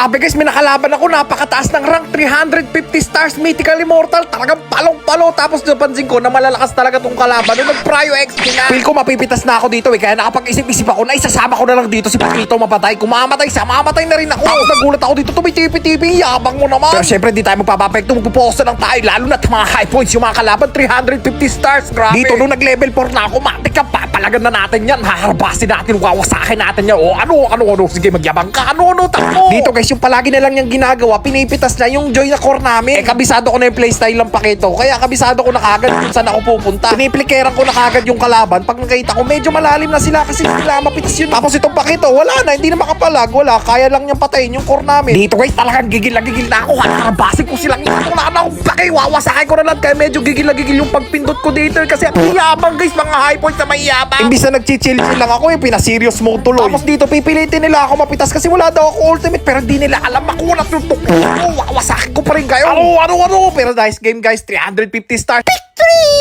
Grabe guys, may nakalaban ako, napakataas ng rank, 350 stars, mythical immortal, talagang palong-palo. Tapos napansin ko na malalakas talaga tong kalaban nung nag-Prio XP na. Feel ko mapipitas na ako dito kaya nakapag-isip-isip ako na isasama ko na lang dito si Pakito mapatay. Kung mamatay siya, mamatay na rin ako. Tapos nagulat ako dito, tumitipi-tipi, yabang mo naman. Pero syempre di tayo magpapapekto, magpuposta lang tayo, lalo na mga high points yung mga kalaban, 350 stars, grabe. Dito nung nag-level 4 na ako, matik ka, papalagan na natin yan, haharbasin natin, wawasakin natin yan. O ano, sige magyabang ka, ano, takbo. Dito guys, yung palagi na lang niyang ginagawa, pinipitas na yung joy na core namin. Kabisado ko na yung playstyle ng Pakito, kaya kabisado ko na kagad kung saan ako pupunta. Piniplikeran ko na kagad yung kalaban, pag nakita ko medyo malalim na sila kasi sila mapitas yun. Tapos itong Pakito, wala na, hindi na makapalag, wala, kaya lang niyang patayin yung core namin. Dito guys, talagang gigil na ako, haharbasin ko silang ito, wala na akong pake, wawasakin ko na lang, kaya medyo gigil yung pagpindot ko dito kasi ang yabang guys, mga high points na may yabang. Imbis na nag-chill lang ako, pinaserious mode tuloy. Tapos dito pipilitin nila ako mapitas kasi wala daw ako ultimate, pero di nila alam makulat yung tukbo. Wawasakin ko pa rin kayo. Ano, pero nice game guys, 350 stars. Victory!